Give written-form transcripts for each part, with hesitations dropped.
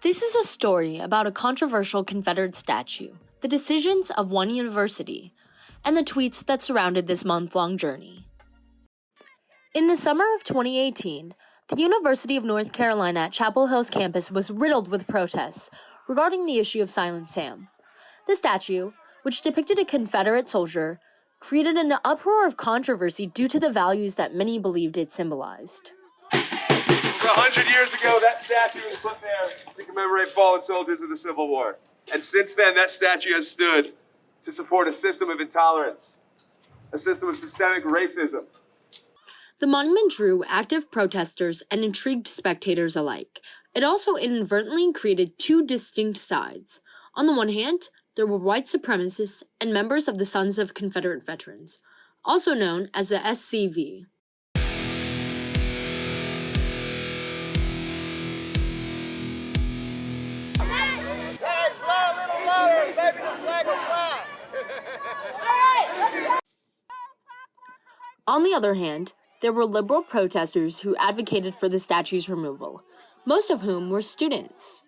This is a story about a controversial Confederate statue, the decisions of one university, and the tweets that surrounded this month-long journey. In the summer of 2018, the University of North Carolina at Chapel Hill's campus was riddled with protests regarding the issue of Silent Sam. The statue, which depicted a Confederate soldier, created an uproar of controversy due to the values that many believed it symbolized. 100 years ago, that statue was put there to commemorate fallen soldiers of the Civil War. And since then, that statue has stood to support a system of intolerance, a system of systemic racism. The monument drew active protesters and intrigued spectators alike. It also inadvertently created two distinct sides. On the one hand, there were white supremacists and members of the Sons of Confederate Veterans, also known as the SCV. On the other hand, there were liberal protesters who advocated for the statue's removal, most of whom were students.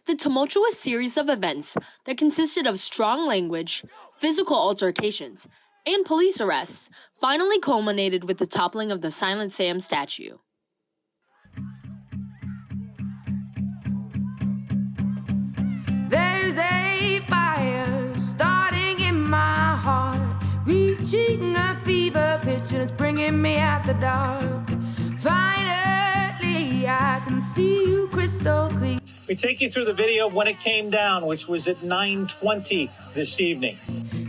The tumultuous series of events that consisted of strong language, physical altercations, and police arrests finally culminated with the toppling of the Silent Sam statue. There's a fire starting in my heart, reaching a fever pitch and it's bringing me out the dark. Finally, I can see you crystal clear. We take you through the video of when it came down, which was at 9:20 this evening.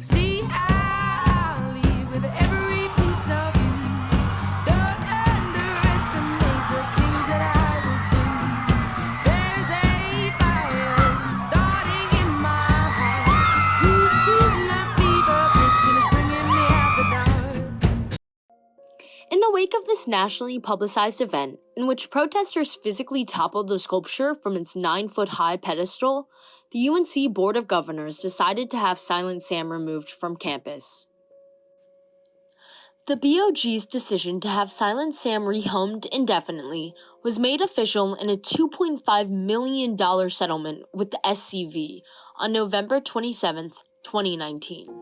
See, I'll leave with every piece of you. Don't underestimate the things that I will do. There's a fire starting in my heart, reaching a fever pitch and it's bringing me out the dark. In the wake of this nationally publicized event, in which protesters physically toppled the sculpture from its 9-foot-high pedestal, the UNC Board of Governors decided to have Silent Sam removed from campus. The BOG's decision to have Silent Sam rehomed indefinitely was made official in a $2.5 million settlement with the SCV on November 27, 2019.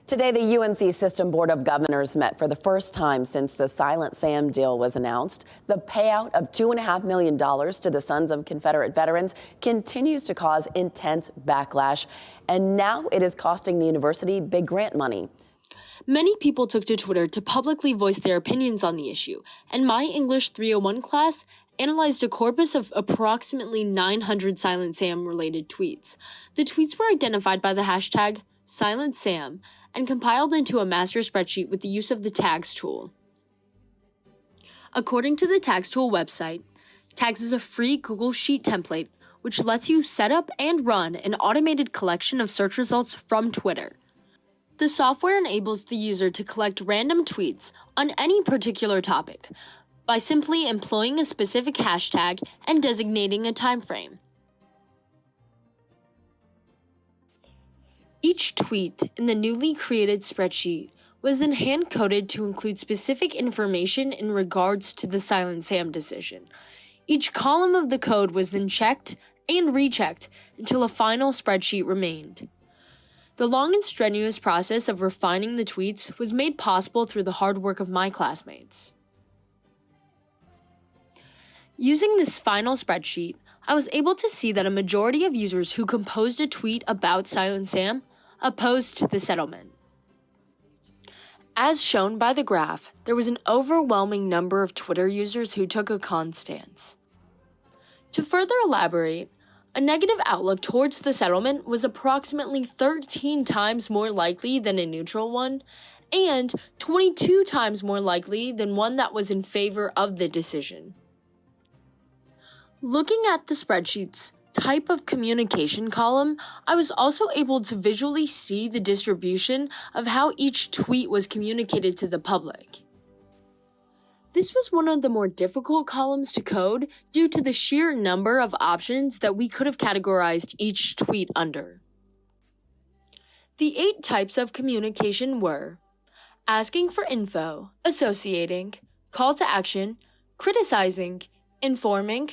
Today, the UNC System Board of Governors met for the first time since the Silent Sam deal was announced. The payout of $2.5 million to the Sons of Confederate Veterans continues to cause intense backlash, and now it is costing the university big grant money. Many people took to Twitter to publicly voice their opinions on the issue, and my English 301 class analyzed a corpus of approximately 900 Silent Sam-related tweets. The tweets were identified by the hashtag #SilentSam and compiled into a master spreadsheet with the use of the Tags tool. According to the Tags tool website, Tags is a free Google Sheet template which lets you set up and run an automated collection of search results from Twitter. The software enables the user to collect random tweets on any particular topic by simply employing a specific hashtag and designating a time frame. Each tweet in the newly created spreadsheet was then hand-coded to include specific information in regards to the Silent Sam decision. Each column of the code was then checked and rechecked until a final spreadsheet remained. The long and strenuous process of refining the tweets was made possible through the hard work of my classmates. Using this final spreadsheet, I was able to see that a majority of users who composed a tweet about Silent Sam opposed the settlement. As shown by the graph, there was an overwhelming number of Twitter users who took a con stance. To further elaborate, a negative outlook towards the settlement was approximately 13 times more likely than a neutral one, and 22 times more likely than one that was in favor of the decision. Looking at the spreadsheet's type of communication column, I was also able to visually see the distribution of how each tweet was communicated to the public. This was one of the more difficult columns to code due to the sheer number of options that we could have categorized each tweet under. The 8 types of communication were asking for info, associating, call to action, criticizing, informing,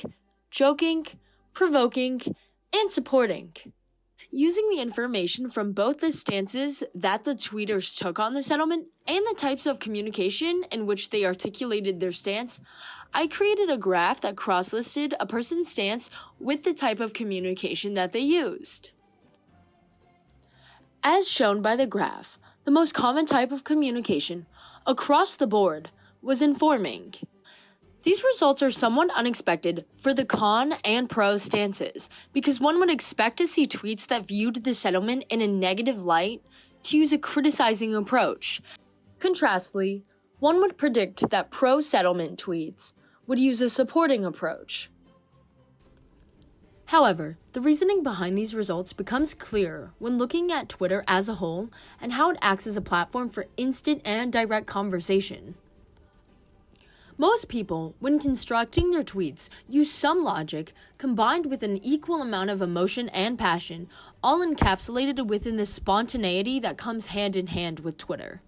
joking, provoking, and supporting. Using the information from both the stances that the tweeters took on the settlement and the types of communication in which they articulated their stance, I created a graph that cross-listed a person's stance with the type of communication that they used. As shown by the graph, the most common type of communication across the board was informing. These results are somewhat unexpected for the con and pro stances, because one would expect to see tweets that viewed the settlement in a negative light to use a criticizing approach. Contrastly, one would predict that pro-settlement tweets would use a supporting approach. However, the reasoning behind these results becomes clearer when looking at Twitter as a whole and how it acts as a platform for instant and direct conversation. Most people, when constructing their tweets, use some logic combined with an equal amount of emotion and passion, all encapsulated within the spontaneity that comes hand in hand with Twitter.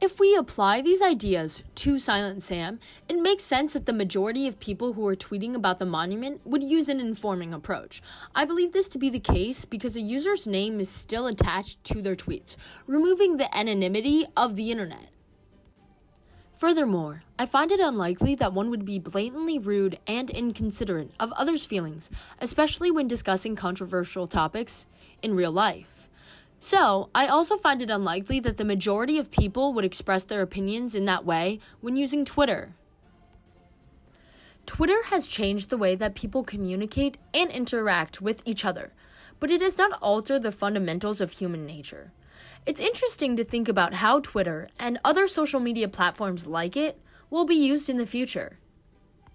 If we apply these ideas to Silent Sam, it makes sense that the majority of people who are tweeting about the monument would use an informing approach. I believe this to be the case because a user's name is still attached to their tweets, removing the anonymity of the internet. Furthermore, I find it unlikely that one would be blatantly rude and inconsiderate of others' feelings, especially when discussing controversial topics in real life. So, I also find it unlikely that the majority of people would express their opinions in that way when using Twitter. Twitter has changed the way that people communicate and interact with each other, but it does not alter the fundamentals of human nature. It's interesting to think about how Twitter and other social media platforms like it will be used in the future.